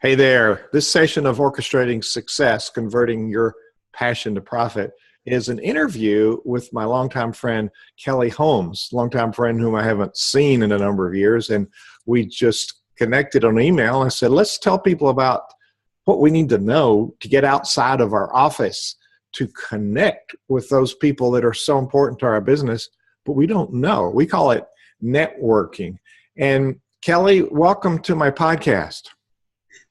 Hey there. This session of Orchestrating Success, Converting Your Passion to Profit, is an interview with my longtime friend, Kelli Holmes, longtime friend whom I haven't seen in a number of years. And we just connected on email. I said, let's tell people about what we need to know to get outside of our office to connect with those people that are so important to our business, but we don't know. We call it networking. And Kelli, welcome to my podcast.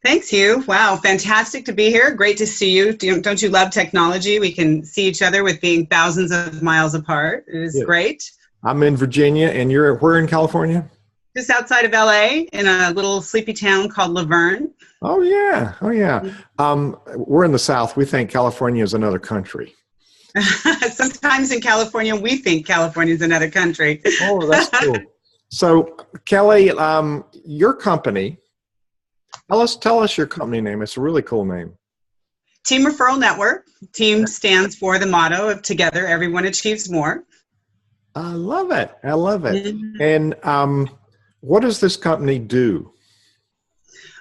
Thanks, Hugh. Wow, fantastic to be here. Great to see you. Don't you love technology? We can see each other with being thousands of miles apart. It is great. I'm in Virginia, and you're where in California? Just outside of LA, in a little sleepy town called Laverne. Oh, yeah. Oh, yeah. We're in the South. We think California is another country. Sometimes in California, we think California is another country. Oh, that's cool. So, Kelli, your company, tell us your company name. It's a really cool name. Team Referral Network. Team stands for the motto of Together, Everyone Achieves More. I love it. I love it. Mm-hmm. And what does this company do?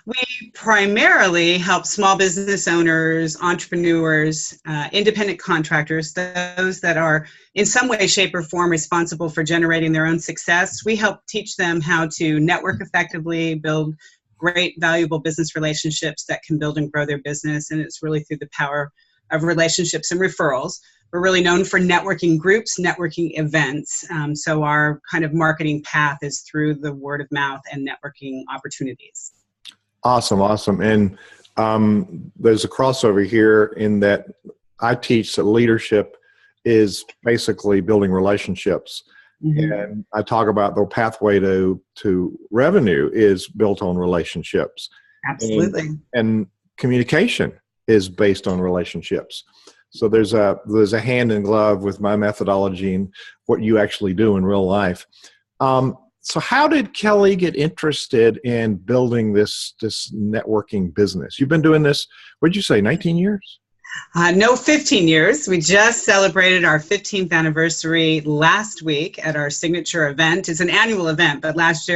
We primarily help small business owners, entrepreneurs, independent contractors, those that are in some way, shape, or form responsible for generating their own success. We help teach them how to network effectively, build great, valuable business relationships that can build and grow their business. And it's really through the power of relationships and referrals. We're really known for networking groups, networking events. So our kind of marketing path is through the word of mouth and networking opportunities. Awesome, awesome. And there's a crossover here in that I teach that leadership is basically building relationships. Mm-hmm. And I talk about the pathway to revenue is built on relationships. Absolutely. And communication is based on relationships. So there's a hand in glove with my methodology and what you actually do in real life. So how did Kelli get interested in building this networking business? You've been doing this, what did you say, 19 years? No, 15 years. We just celebrated our 15th anniversary last week at our signature event. It's an annual event, but last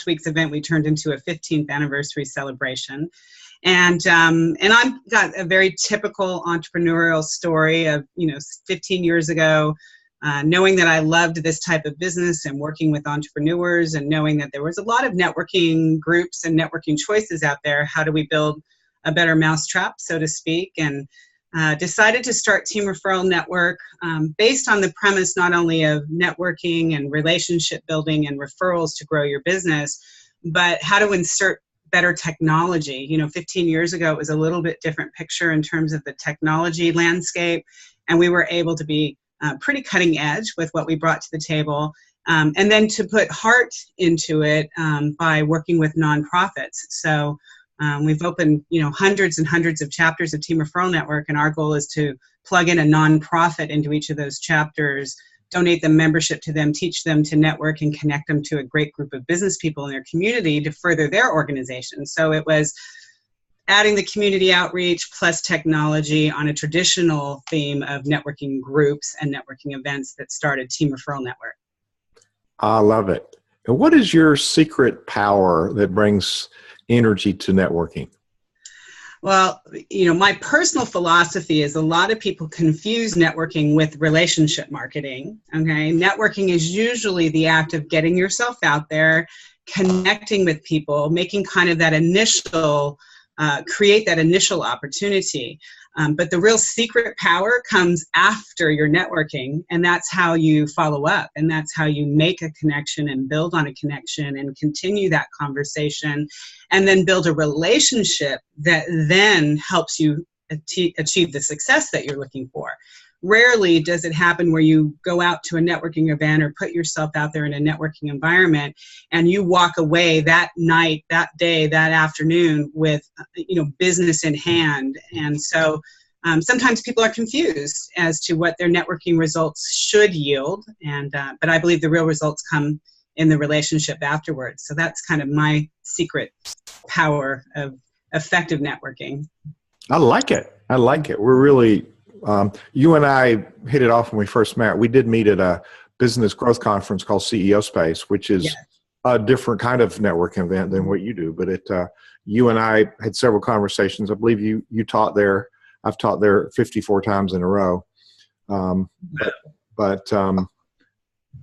week's event we turned into a 15th anniversary celebration. And I've got a very typical entrepreneurial story of 15 years ago. Knowing that I loved this type of business and working with entrepreneurs and knowing that there was a lot of networking groups and networking choices out there. How do we build a better mousetrap, so to speak? And decided to start Team Referral Network based on the premise not only of networking and relationship building and referrals to grow your business, but how to insert better technology. 15 years ago, it was a little bit different picture in terms of the technology landscape, and we were able to be pretty cutting edge with what we brought to the table. And then to put heart into it by working with nonprofits. So we've opened, hundreds and hundreds of chapters of Team Referral Network, and our goal is to plug in a nonprofit into each of those chapters, donate them membership to them, teach them to network and connect them to a great group of business people in their community to further their organization. So it was adding the community outreach plus technology on a traditional theme of networking groups and networking events that started Team Referral Network. I love it. And what is your secret power that brings energy to networking? Well, my personal philosophy is a lot of people confuse networking with relationship marketing. Okay. Networking is usually the act of getting yourself out there, connecting with people, making kind of that initial create that initial opportunity. But the real secret power comes after your networking, and that's how you follow up, and that's how you make a connection and build on a connection and continue that conversation, and then build a relationship that then helps you achieve the success that you're looking for. Rarely does it happen where you go out to a networking event or put yourself out there in a networking environment and you walk away that night, that day, that afternoon with, business in hand. And so sometimes people are confused as to what their networking results should yield. But I believe the real results come in the relationship afterwards. So that's kind of my secret power of effective networking. I like it. We're really... you and I hit it off when we first met. We did meet at a business growth conference called CEO Space, which is a different kind of networking event than what you do, but you and I had several conversations. I believe you taught there. I've taught there 54 times in a row. But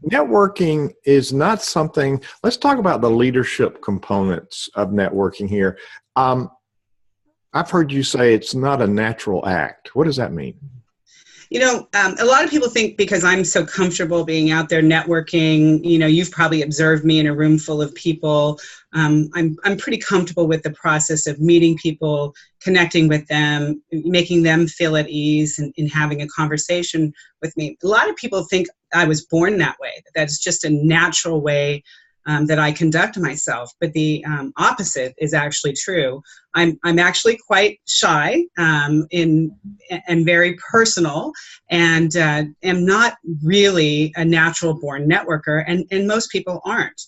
networking is not something. Let's talk about the leadership components of networking here. I've heard you say it's not a natural act. What does that mean? A lot of people think because I'm so comfortable being out there networking, you've probably observed me in a room full of people. I'm pretty comfortable with the process of meeting people, connecting with them, making them feel at ease and having a conversation with me. A lot of people think I was born that way. That's just a natural way that I conduct myself, but the opposite is actually true. I'm actually quite shy and very personal, and am not really a natural born networker, and most people aren't.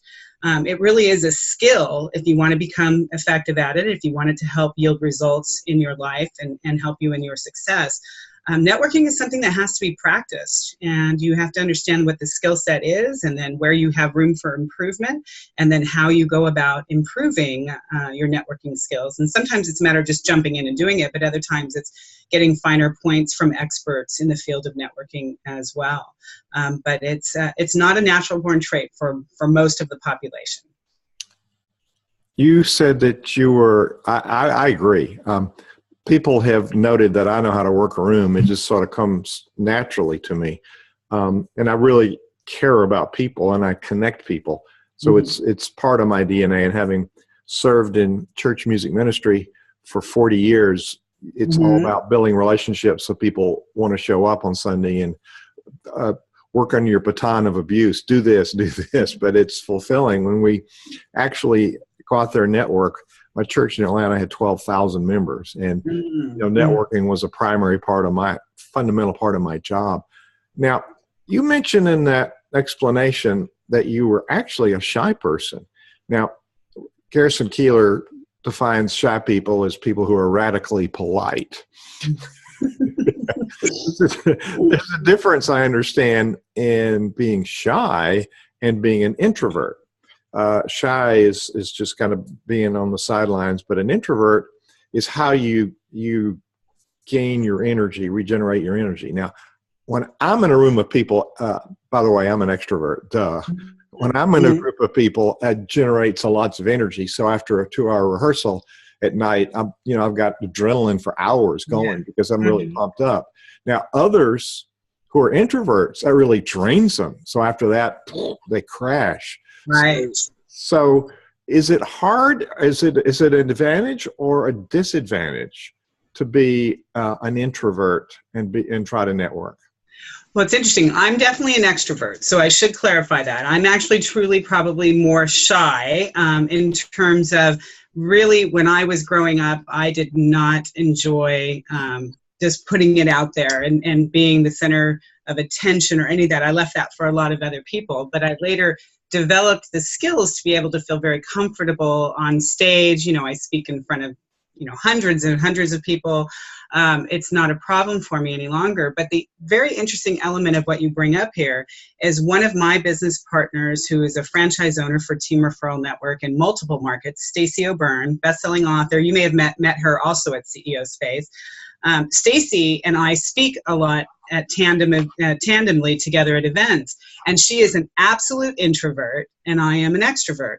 It really is a skill if you want to become effective at it, if you want it to help yield results in your life and help you in your success. Networking is something that has to be practiced, and you have to understand what the skill set is, and then where you have room for improvement, and then how you go about improving your networking skills. And sometimes it's a matter of just jumping in and doing it, but other times it's getting finer points from experts in the field of networking as well. But it's not a natural born trait for most of the population. You said that you were, I agree. People have noted that I know how to work a room. It just sort of comes naturally to me. And I really care about people, and I connect people. So it's part of my DNA. And having served in church music ministry for 40 years, it's all about building relationships so people want to show up on Sunday and work on your baton of abuse. Do this, do this. But it's fulfilling when we actually go out there and network. My church in Atlanta had 12,000 members, and networking was a primary part of fundamental part of my job. Now, you mentioned in that explanation that you were actually a shy person. Now, Garrison Keillor defines shy people as people who are radically polite. There's a difference, I understand, in being shy and being an introvert. Shy is just kind of being on the sidelines, but an introvert is how you gain your energy, regenerate your energy. Now, when I'm in a room of people, by the way, I'm an extrovert, duh. When I'm in a group of people, it generates lots of energy. So after a 2-hour rehearsal at night, I've got adrenaline for hours going because I'm really pumped up. Now, others who are introverts, that really drains them. So after that, they crash. Right. So is it hard? Is it an advantage or a disadvantage to be an introvert and try to network? Well, it's interesting. I'm definitely an extrovert, so I should clarify that. I'm actually truly probably more shy in terms of really when I was growing up, I did not enjoy just putting it out there and being the center of attention or any of that. I left that for a lot of other people, but I later developed the skills to be able to feel very comfortable on stage. I speak in front of hundreds and hundreds of people. It's not a problem for me any longer. But the very interesting element of what you bring up here is one of my business partners, who is a franchise owner for Team Referral Network in multiple markets, Stacey O'Byrne, best-selling author. You may have met her also at CEO Space. Stacey and I speak a lot at tandemly together at events, and she is an absolute introvert and I am an extrovert.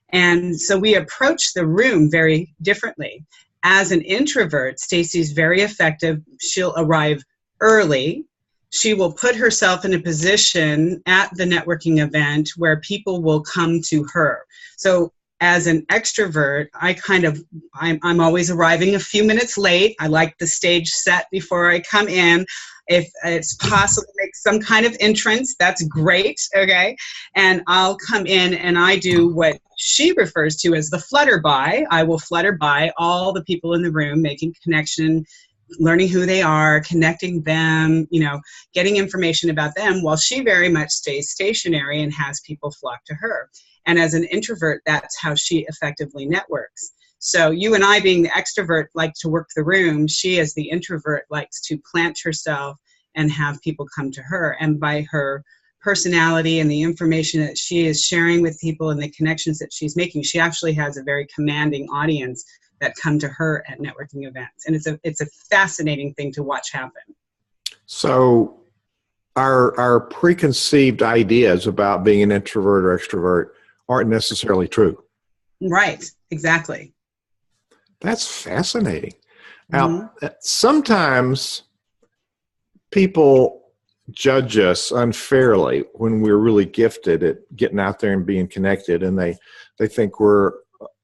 And so we approach the room very differently. As an introvert, Stacey's very effective. She'll arrive early. She will put herself in a position at the networking event where people will come to her. So as an extrovert, I'm always arriving a few minutes late. I like the stage set before I come in. If it's possible to make some kind of entrance, that's great, okay? And I'll come in and I do what she refers to as the flutter by. I will flutter by all the people in the room, making connection, learning who they are, connecting them, getting information about them, while she very much stays stationary and has people flock to her. And as an introvert, that's how she effectively networks. So you and I, being the extrovert, like to work the room. She, as the introvert, likes to plant herself and have people come to her. And by her personality and the information that she is sharing with people and the connections that she's making, she actually has a very commanding audience that come to her at networking events. And it's a fascinating thing to watch happen. So our preconceived ideas about being an introvert or extrovert aren't necessarily true. Right, exactly. That's fascinating. Now, sometimes people judge us unfairly when we're really gifted at getting out there and being connected, and they think we're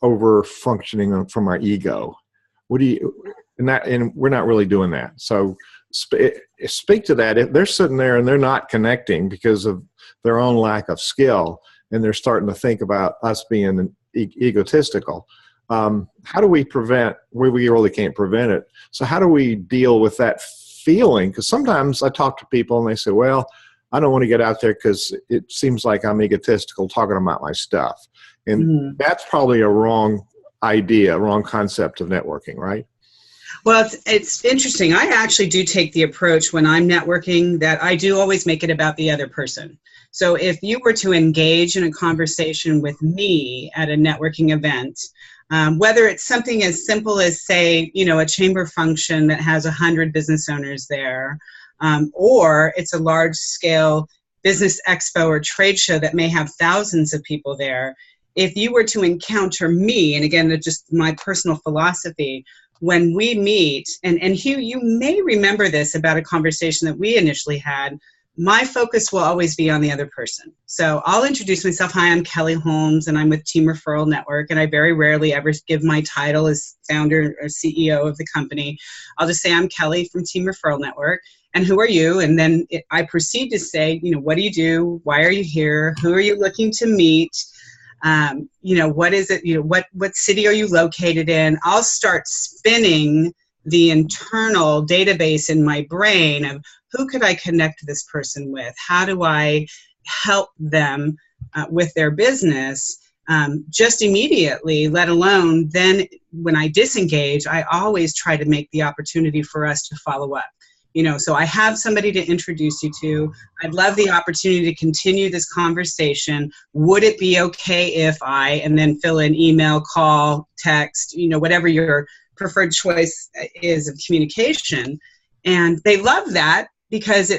over functioning from our ego. And we're not really doing that. So speak to that. If they're sitting there and they're not connecting because of their own lack of skill, and they're starting to think about us being egotistical, how do we prevent? We really can't prevent it. So how do we deal with that feeling? Because sometimes I talk to people and they say, well, I don't want to get out there because it seems like I'm egotistical talking about my stuff. And that's probably a wrong idea, wrong concept of networking, right? Well, it's interesting. I actually do take the approach when I'm networking that I do always make it about the other person. So if you were to engage in a conversation with me at a networking event, whether it's something as simple as, say, a chamber function that has 100 business owners there, or it's a large-scale business expo or trade show that may have thousands of people there, if you were to encounter me, and again, just my personal philosophy, when we meet, and Hugh, you may remember this about a conversation that we initially had, my focus will always be on the other person. So I'll introduce myself. Hi, I'm Kelli Holmes, and I'm with Team Referral Network, and I very rarely ever give my title as founder or CEO of the company. I'll just say I'm Kelli from Team Referral Network, and who are you? And then I proceed to say, what do you do? Why are you here? Who are you looking to meet? What is it? What city are you located in? I'll start spinning the internal database in my brain of who could I connect this person with? How do I help them with their business just immediately, let alone then when I disengage, I always try to make the opportunity for us to follow up. So I have somebody to introduce you to. I'd love the opportunity to continue this conversation. Would it be okay if I, and then fill in email, call, text, whatever your preferred choice is of communication. And they love that because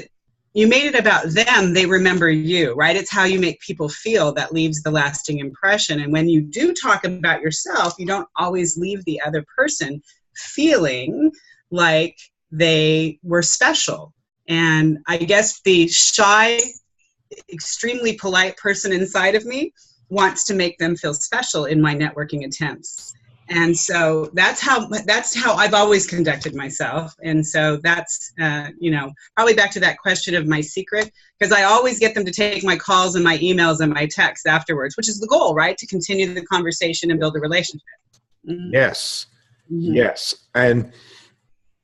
you made it about them, they remember you, right? It's how you make people feel that leaves the lasting impression. And when you do talk about yourself, you don't always leave the other person feeling like they were special. And I guess the shy, extremely polite person inside of me wants to make them feel special in my networking attempts. And so that's how I've always conducted myself. And so that's, probably back to that question of my secret, because I always get them to take my calls and my emails and my texts afterwards, which is the goal, right? To continue the conversation and build a relationship. Mm-hmm. Yes. Mm-hmm. Yes. And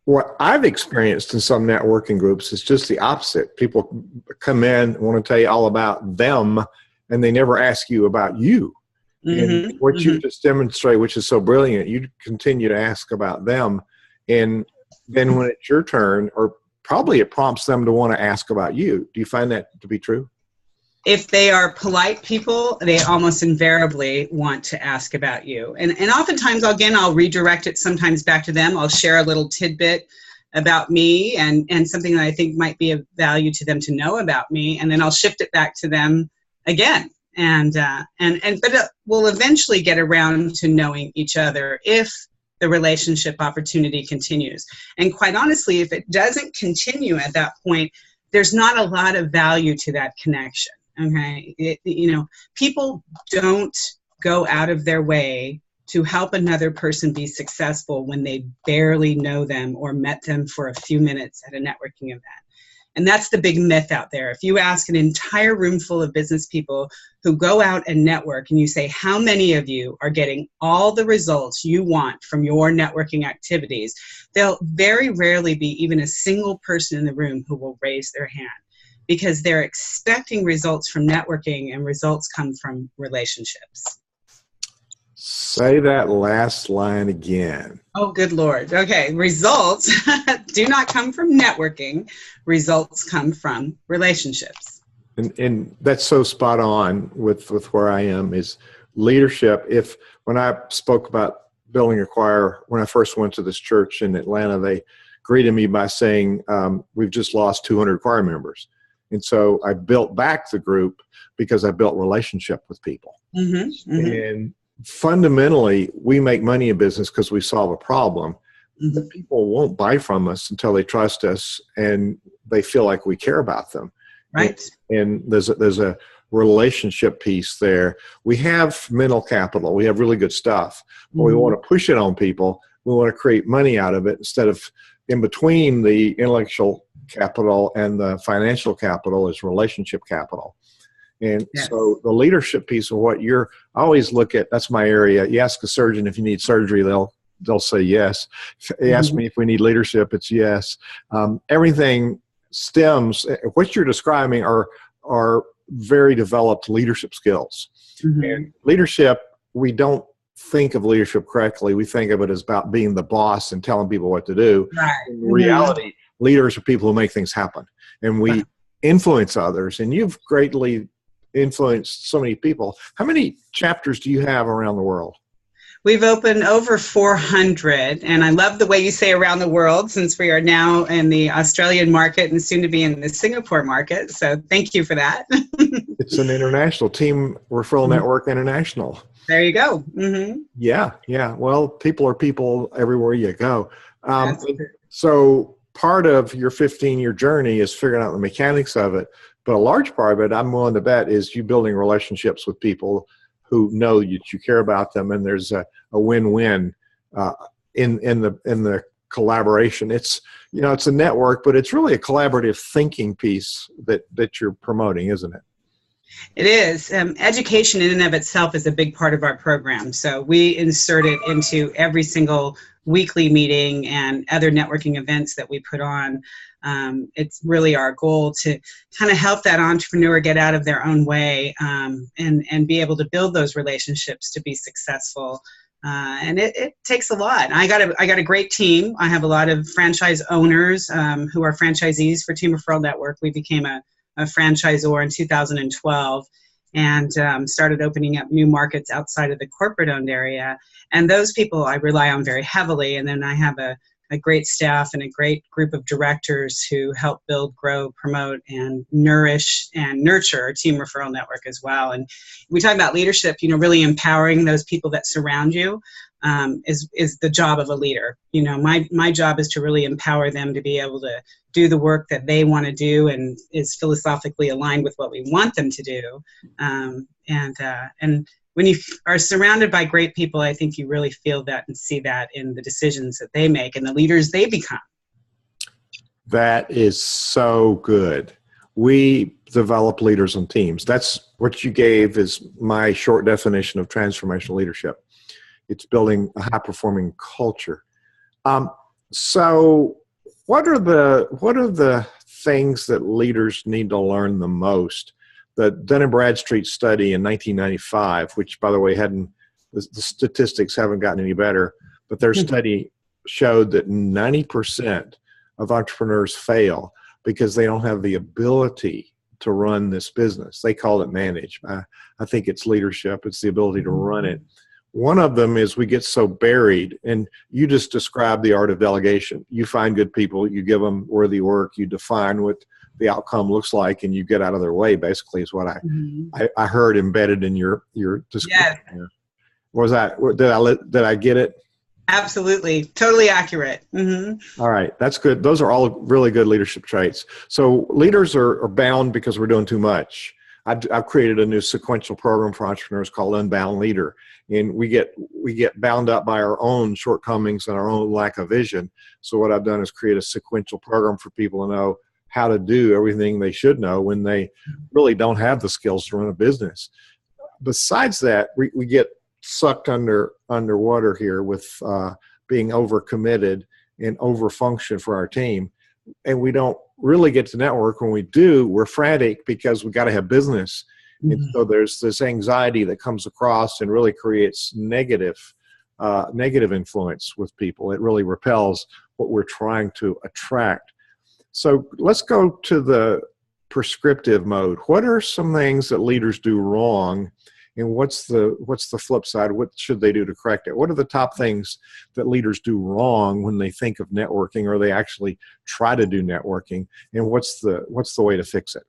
what I've experienced in some networking groups is just the opposite. People come in and want to tell you all about them, and they never ask you about you. Mm-hmm. And what you just demonstrate, which is so brilliant, you continue to ask about them. And then when it's your turn, or probably it prompts them to want to ask about you. Do you find that to be true? If they are polite people, they almost invariably want to ask about you. And oftentimes, again, I'll redirect it sometimes back to them. I'll share a little tidbit about me and something that I think might be of value to them to know about me. And then I'll shift it back to them again. But we'll eventually get around to knowing each other if the relationship opportunity continues. And quite honestly, if it doesn't continue at that point, there's not a lot of value to that connection. Okay, people don't go out of their way to help another person be successful when they barely know them or met them for a few minutes at a networking event. And that's the big myth out there. If you ask an entire room full of business people who go out and network, and you say, how many of you are getting all the results you want from your networking activities, there'll very rarely be even a single person in the room who will raise their hand, because they're expecting results from networking, and results come from relationships. Say that last line again. Oh, good Lord. Okay. Results do not come from networking. Results come from relationships. And that's so spot on with where I am is leadership. When I spoke about building a choir, when I first went to this church in Atlanta, they greeted me by saying, we've just lost 200 choir members. And so I built back the group because I built relationship with people. Mm-hmm, mm-hmm. And fundamentally, we make money in business because we solve a problem. Mm-hmm. But people won't buy from us until they trust us and they feel like we care about them. Right. And there's a relationship piece there. We have mental capital. We have really good stuff, but we want to push it on people. We want to create money out of it instead of in between the intellectual capital and the financial capital is relationship capital. And so the leadership piece of what I always look at, that's my area. You ask a surgeon if you need surgery, they'll say yes. You ask me if we need leadership, it's yes. Everything stems, what you're describing are very developed leadership skills. Mm-hmm. And leadership, we don't think of leadership correctly. We think of it as about being the boss and telling people what to do. Right. In reality, leaders are people who make things happen. And we influence others. And you've greatly influenced so many people. How many chapters do you have around the world? We've opened over 400, and I love the way you say around the world, since we are now in the Australian market and soon to be in the Singapore market. So thank you for that. It's an international team, Referral Network International. There you go. Mm-hmm. Yeah. Well, people are people everywhere you go. So part of your 15-year journey is figuring out the mechanics of it, but a large part of it, I'm willing to bet, is you building relationships with people who know that you care about them, and there's a win-win in the collaboration. It's a network, but it's really a collaborative thinking piece that you're promoting, isn't it? It is. Education in and of itself is a big part of our program. So we insert it into every single weekly meeting and other networking events that we put on. It's really our goal to kind of help that entrepreneur get out of their own way and be able to build those relationships to be successful. And it takes a lot. I got a great team. I have a lot of franchise owners who are franchisees for Team Referral Network. We became a franchisor in 2012 and started opening up new markets outside of the corporate-owned area. And those people I rely on very heavily. And then I have a great staff and a great group of directors who help build, grow, promote, and nourish and nurture Team Referral Network as well. And we talk about leadership, really empowering those people that surround you is the job of a leader. My job is to really empower them to be able to do the work that they want to do and is philosophically aligned with what we want them to do. And when you are surrounded by great people, I think you really feel that and see that in the decisions that they make and the leaders they become. That is so good. We develop leaders on teams. That's what you gave is my short definition of transformational leadership. It's building a high-performing culture. So what are the things that leaders need to learn the most? The Dun & Bradstreet study in 1995, which, by the way, the statistics haven't gotten any better, but their study showed that 90% of entrepreneurs fail because they don't have the ability to run this business. They call it manage. I think it's leadership. It's the ability to run it. One of them is we get so buried, and you just described the art of delegation. You find good people, you give them worthy work, you define what the outcome looks like, and you get out of their way, basically, is what I heard embedded in your description. Yes. Was that, did I get it? Absolutely. Totally accurate. Mm-hmm. All right. That's good. Those are all really good leadership traits. So leaders are bound because we're doing too much. I've created a new sequential program for entrepreneurs called Unbound Leader. And we get bound up by our own shortcomings and our own lack of vision. So what I've done is create a sequential program for people to know how to do everything they should know when they really don't have the skills to run a business. Besides that, we get sucked underwater here with being overcommitted and overfunction for our team. And we don't really get to network. When we do, we're frantic because we got to have business. And so there's this anxiety that comes across and really creates negative influence with people. It really repels what we're trying to attract. So let's go to the prescriptive mode. What are some things that leaders do wrong, and what's the flip side? What should they do to correct it? What are the top things that leaders do wrong when they think of networking, or they actually try to do networking, and what's the way to fix it?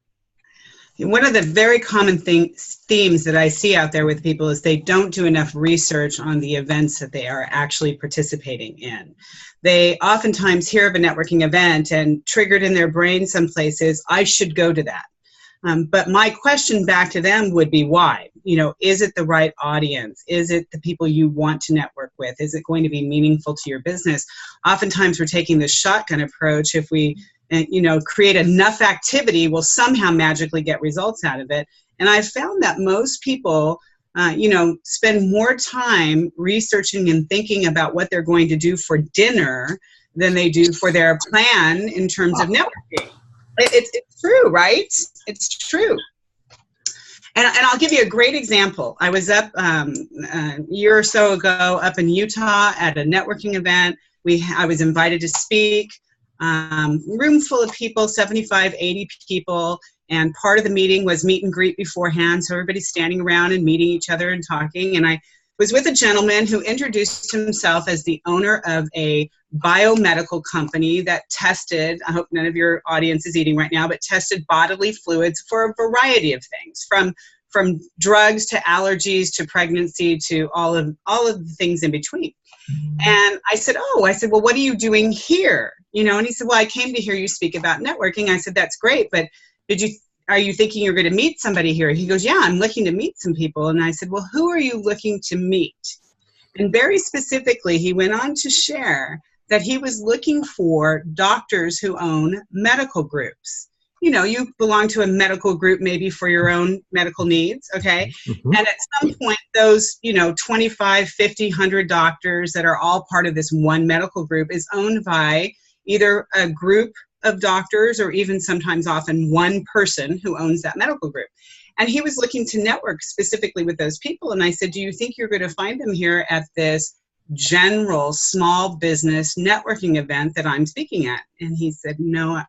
One of the very common themes that I see out there with people is they don't do enough research on the events that they are actually participating in. They oftentimes hear of a networking event and triggered in their brain some places, I should go to that. But my question back to them would be why? Is it the right audience? Is it the people you want to network with? Is it going to be meaningful to your business? Oftentimes we're taking the shotgun approach. If we create enough activity, we'll somehow magically get results out of it. And I found that most people, spend more time researching and thinking about what they're going to do for dinner than they do for their plan in terms of networking. It's true, right? It's true. And I'll give you a great example. I was up a year or so ago up in Utah at a networking event. I was invited to speak. Room full of people, 75, 80 people, and part of the meeting was meet and greet beforehand, so everybody's standing around and meeting each other and talking, and I was with a gentleman who introduced himself as the owner of a biomedical company that tested, I hope none of your audience is eating right now, but tested bodily fluids for a variety of things, from drugs to allergies to pregnancy to all of the things in between. And I said, well, what are you doing here? And he said, well, I came to hear you speak about networking. I said, that's great, but are you thinking you're going to meet somebody here? He goes, yeah, I'm looking to meet some people. And I said, well, who are you looking to meet? And very specifically, he went on to share that he was looking for doctors who own medical groups. You belong to a medical group maybe for your own medical needs, okay? Mm-hmm. And at some point, those, 25, 50, 100 doctors that are all part of this one medical group is owned by either a group of doctors or even sometimes often one person who owns that medical group. And he was looking to network specifically with those people. And I said, do you think you're going to find them here at this general small business networking event that I'm speaking at? And he said, no,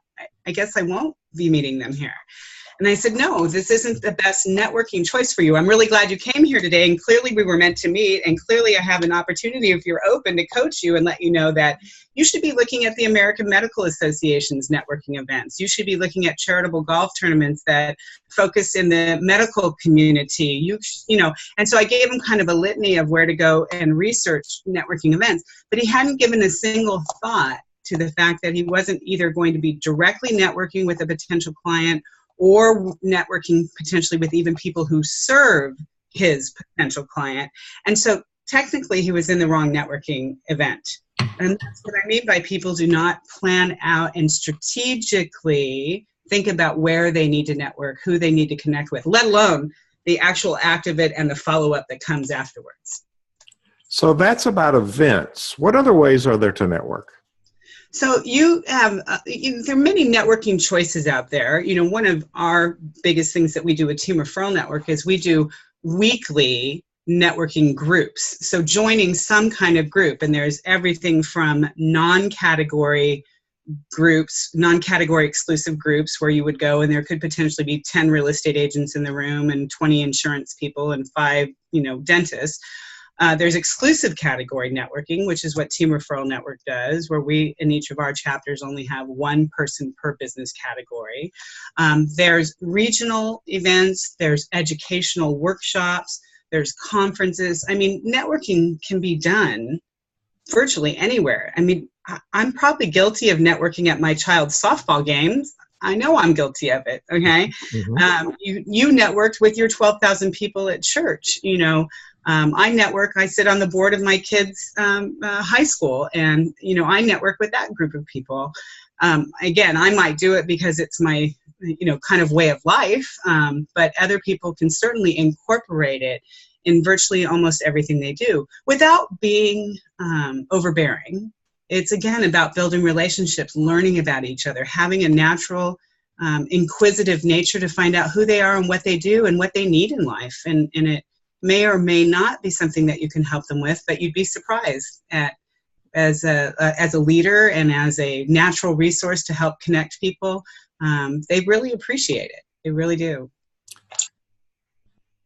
I guess I won't be meeting them here. And I said, no, this isn't the best networking choice for you. I'm really glad you came here today. And clearly we were meant to meet. And clearly I have an opportunity, if you're open, to coach you and let you know that you should be looking at the American Medical Association's networking events. You should be looking at charitable golf tournaments that focus in the medical community. And so I gave him kind of a litany of where to go and research networking events. But he hadn't given a single thought to the fact that he wasn't either going to be directly networking with a potential client or networking potentially with even people who serve his potential client. And so technically he was in the wrong networking event. And that's what I mean by people do not plan out and strategically think about where they need to network, who they need to connect with, let alone the actual act of it and the follow-up that comes afterwards. So that's about events. What other ways are there to network? So you have, there are many networking choices out there. One of our biggest things that we do at Team Referral Network is we do weekly networking groups. So joining some kind of group, and there's everything from non-category groups, non-category exclusive groups where you would go and there could potentially be 10 real estate agents in the room and 20 insurance people and 5, dentists. There's exclusive category networking, which is what Team Referral Network does, where we, in each of our chapters, only have one person per business category. There's regional events, there's educational workshops, there's conferences. I mean, networking can be done virtually anywhere. I mean, I'm probably guilty of networking at my child's softball games. I know I'm guilty of it, okay? Mm-hmm. You networked with your 12,000 people at church, I network, I sit on the board of my kids' high school, and, I network with that group of people. Again, I might do it because it's my, kind of way of life, but other people can certainly incorporate it in virtually almost everything they do without being overbearing. It's, again, about building relationships, learning about each other, having a natural, inquisitive nature to find out who they are and what they do and what they need in life. And it may or may not be something that you can help them with, but you'd be surprised at as a leader and as a natural resource to help connect people, they really appreciate it. They really do.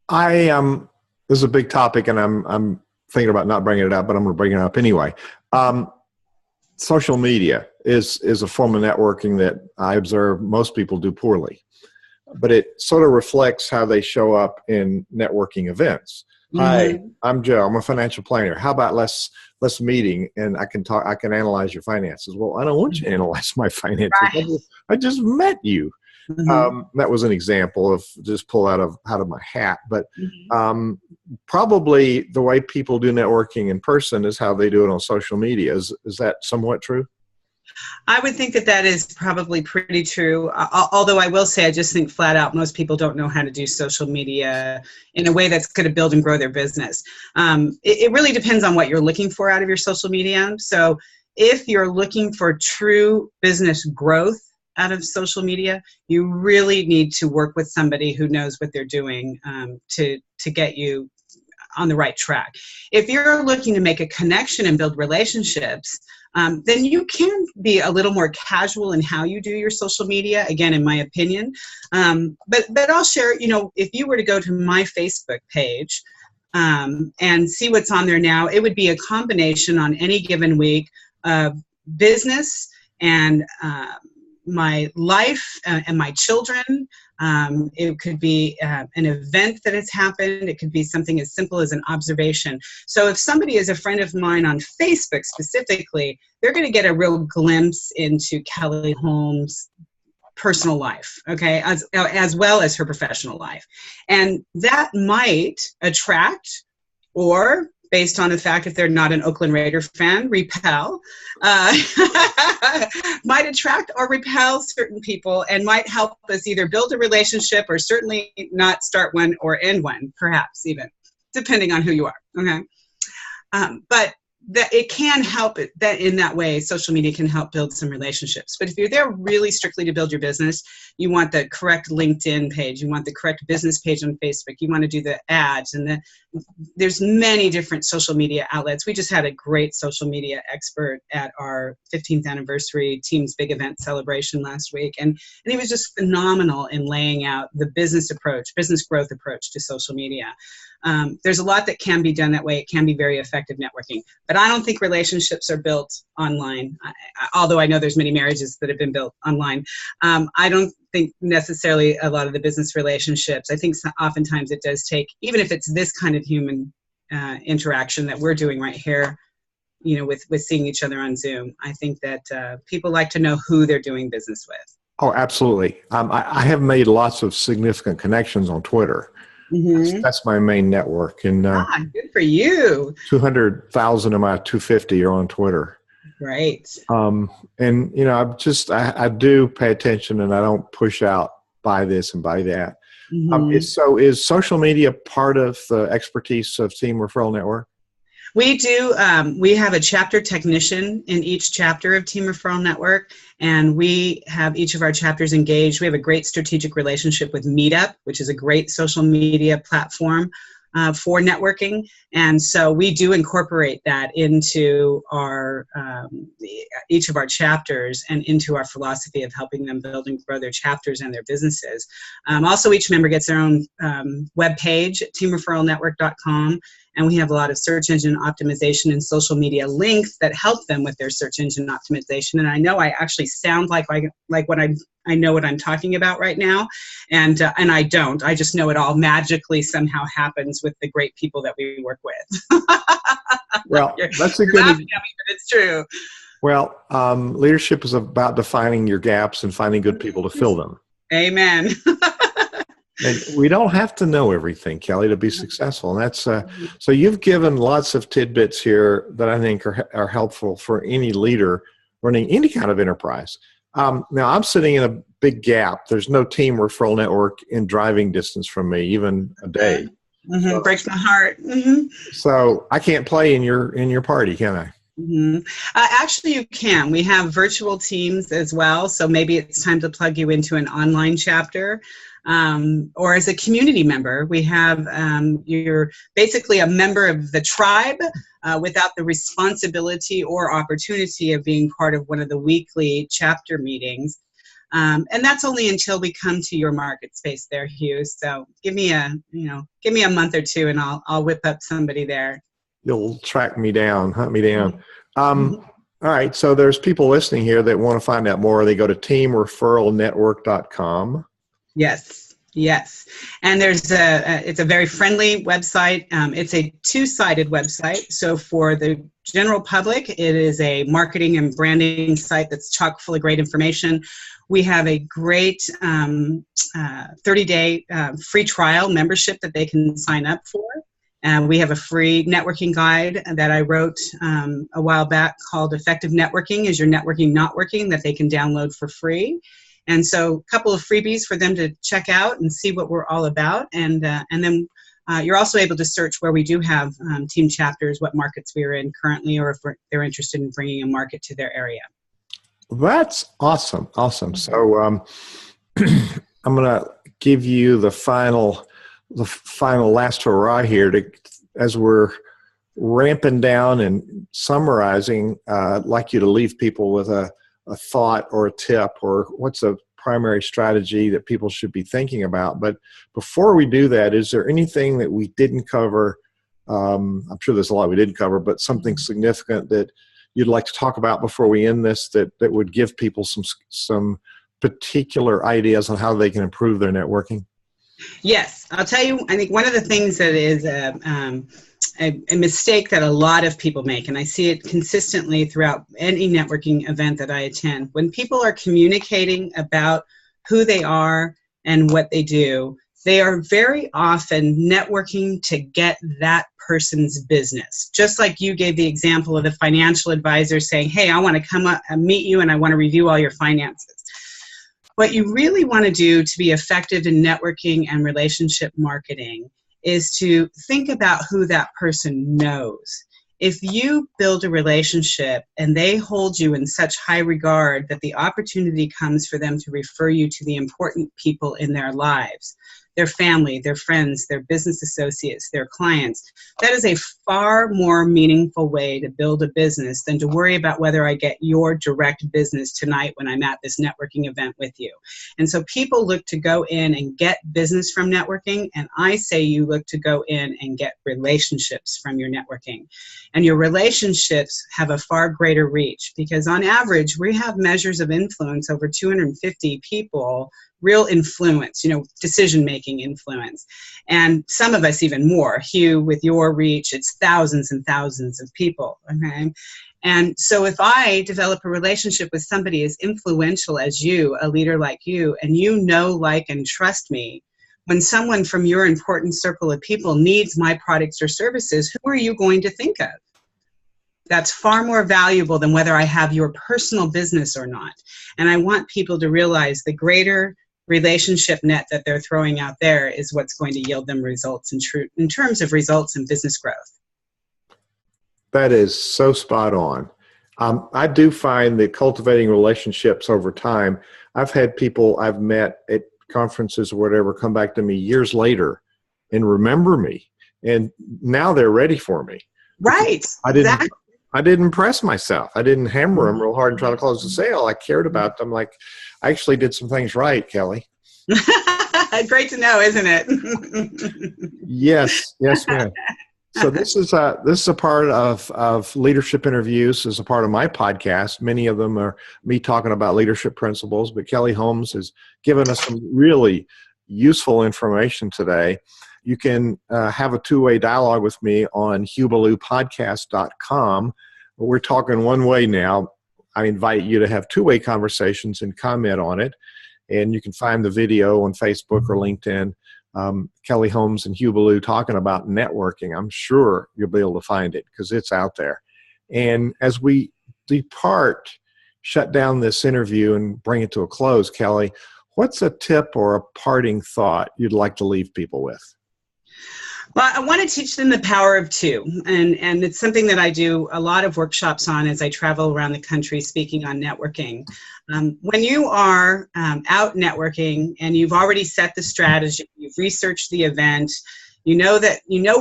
This is a big topic, and I'm thinking about not bringing it up, but I'm going to bring it up anyway. Social media is a form of networking that I observe most people do poorly, but it sort of reflects how they show up in networking events. Hi, I'm Joe. I'm a financial planner. How about let's meeting and I can analyze your finances. Well, I don't want you to analyze my finances. Right. I just met you. That was an example of just pull out of my hat. But probably the way people do networking in person is how they do it on social media. Is that somewhat true? I would think that is probably pretty true. Although I will say, I just think flat out, most people don't know how to do social media in a way that's going to build and grow their business. It really depends on what you're looking for out of your social media. So if you're looking for true business growth out of social media, you really need to work with somebody who knows what they're doing to get you on the right track. If you're looking to make a connection and build relationships, then you can be a little more casual in how you do your social media, again, in my opinion. But I'll share, if you were to go to my Facebook page and see what's on there now, it would be a combination on any given week of business and my life and my children. It could be an event that has happened. It could be something as simple as an observation. So if somebody is a friend of mine on Facebook specifically, they're going to get a real glimpse into Kelli Holmes' personal life, okay, as well as her professional life. And that might attract, or based on the fact if they're not an Oakland Raider fan, repel, might attract or repel certain people and might help us either build a relationship or certainly not start one or end one, perhaps even, depending on who you are, okay? But that it can help that in that way, social media can help build some relationships. But if you're there really strictly to build your business, you want the correct LinkedIn page, you want the correct business page on Facebook, you want to do the ads, and there's many different social media outlets. We just had a great social media expert at our 15th anniversary team's big event celebration last week, and he was just phenomenal in laying out the business growth approach to social media. There's a lot that can be done that way. It can be very effective networking. But I don't think relationships are built online, although I know there's many marriages that have been built online. I don't think necessarily a lot of the business relationships. I think oftentimes it does take, even if it's this kind of human interaction that we're doing right here, with seeing each other on Zoom. I think that people like to know who they're doing business with. Oh, absolutely. I have made lots of significant connections on Twitter. That's my main network, and good for you. 200,000 of my 250 are on Twitter. Great. And I do pay attention, and I don't push out buy this and buy that. So is social media part of the expertise of Team Referral Network? We do. We have a chapter technician in each chapter of Team Referral Network, and we have each of our chapters engaged. We have a great strategic relationship with Meetup, which is a great social media platform for networking, and so we do incorporate that into our each of our chapters and into our philosophy of helping them build and grow their chapters and their businesses. Also, each member gets their own web page at teamreferralnetwork.com. And we have a lot of search engine optimization and social media links that help them with their search engine optimization. And I know I actually sound like what I know what I'm talking about right now, and I don't. I just know it all magically somehow happens with the great people that we work with. Well, that's a good. Laughing at me, but it's true. Well, leadership is about defining your gaps and finding good people to fill them. Amen. And we don't have to know everything, Kelli, to be successful. And that's so you've given lots of tidbits here that I think are helpful for any leader running any kind of enterprise. Now, I'm sitting in a big gap. There's no Team Referral Network in driving distance from me, even a day. So, breaks my heart. So I can't play in your party, can I? Actually, you can. We have virtual teams as well. So maybe it's time to plug you into an online chapter. Or as a community member, we have, you're basically a member of the tribe without the responsibility or opportunity of being part of one of the weekly chapter meetings. And that's only until we come to your market space there, Hugh. So give me a month or two and I'll whip up somebody there. You'll track me down, hunt me down. Mm-hmm. All right. So there's people listening here that want to find out more. They go to teamreferralnetwork.com. Yes. Yes. And it's a very friendly website. It's a two-sided website. So for the general public, it is a marketing and branding site that's chock full of great information. We have a great 30-day free trial membership that they can sign up for. We have a free networking guide that I wrote a while back called Effective Networking. Is Your Networking Not Working? That they can download for free. And so a couple of freebies for them to check out and see what we're all about. And then you're also able to search where we do have team chapters, what markets we are in currently, or if they're interested in bringing a market to their area. That's awesome. Awesome. So I'm going to give you the final last hurrah here as we're ramping down and summarizing. I'd like you to leave people with a thought or a tip, or what's a primary strategy that people should be thinking about. But before we do that, is there anything that we didn't cover? I'm sure there's a lot we didn't cover, but something significant that you'd like to talk about before we end this that would give people some particular ideas on how they can improve their networking? Yes, I'll tell you, I think one of the things that is a mistake that a lot of people make, and I see it consistently throughout any networking event that I attend, when people are communicating about who they are and what they do, they are very often networking to get that person's business. Just like you gave the example of the financial advisor saying, hey, I want to come up and meet you and I want to review all your finances. What you really want to do to be effective in networking and relationship marketing is to think about who that person knows. If you build a relationship and they hold you in such high regard that the opportunity comes for them to refer you to the important people in their lives, their family, their friends, their business associates, their clients, that is a far more meaningful way to build a business than to worry about whether I get your direct business tonight when I'm at this networking event with you. And so people look to go in and get business from networking, and I say you look to go in and get relationships from your networking. And your relationships have a far greater reach because on average, we have measures of influence over 250 people, real influence, decision-making influence. And some of us even more. Hugh, with your reach, it's thousands and thousands of people, okay? And so if I develop a relationship with somebody as influential as you, a leader like you, and you know, like, and trust me, when someone from your important circle of people needs my products or services, who are you going to think of? That's far more valuable than whether I have your personal business or not. And I want people to realize the greater relationship net that they're throwing out there is what's going to yield them results in terms of results and business growth. That is so spot on. I do find that cultivating relationships over time, I've had people I've met at conferences or whatever come back to me years later and remember me. And now they're ready for me. Right. I didn't impress myself. I didn't hammer them real hard and try to close the sale. I cared about them. Like, I actually did some things right, Kelli. Great to know, isn't it? Yes, ma'am. So this is a part of leadership interviews. This is a part of my podcast. Many of them are me talking about leadership principles, but Kelli Holmes has given us some really useful information today. You can have a two-way dialogue with me on HughBallouPodcast.com. We're talking one way now. I invite you to have two-way conversations and comment on it. And you can find the video on Facebook or LinkedIn. Kelli Holmes and Hugh Ballou talking about networking. I'm sure you'll be able to find it because it's out there. And as we depart, shut down this interview and bring it to a close, Kelli, what's a tip or a parting thought you'd like to leave people with? Well, I want to teach them the power of two, and it's something that I do a lot of workshops on as I travel around the country speaking on networking. When you are out networking and you've already set the strategy, you've researched the event, you know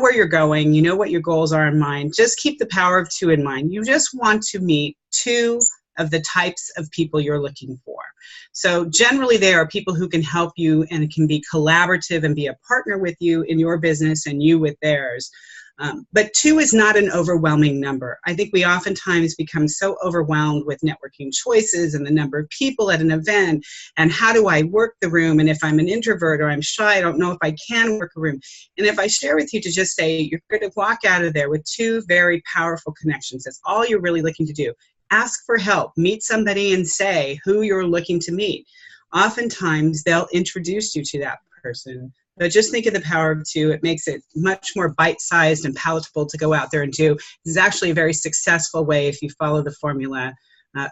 where you're going, you know what your goals are in mind, just keep the power of two in mind. You just want to meet two of the types of people you're looking for. So generally, there are people who can help you and can be collaborative and be a partner with you in your business and you with theirs. But 2 is not an overwhelming number. I think we oftentimes become so overwhelmed with networking choices and the number of people at an event and how do I work the room, and if I'm an introvert or I'm shy, I don't know if I can work a room. And if I share with you to just say you're going to walk out of there with 2 very powerful connections, that's all you're really looking to do. Ask for help. Meet somebody and say who you're looking to meet. Oftentimes, they'll introduce you to that person. But just think of the power of 2. It makes it much more bite-sized and palatable to go out there and do. This is actually a very successful way if you follow the formula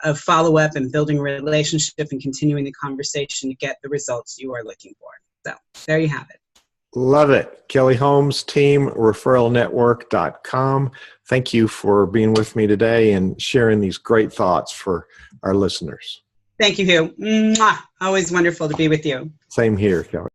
of follow-up and building a relationship and continuing the conversation to get the results you are looking for. So there you have it. Love it. Kelli Holmes, team, referralnetwork.com. Thank you for being with me today and sharing these great thoughts for our listeners. Thank you, Hugh. Mwah. Always wonderful to be with you. Same here, Kelli.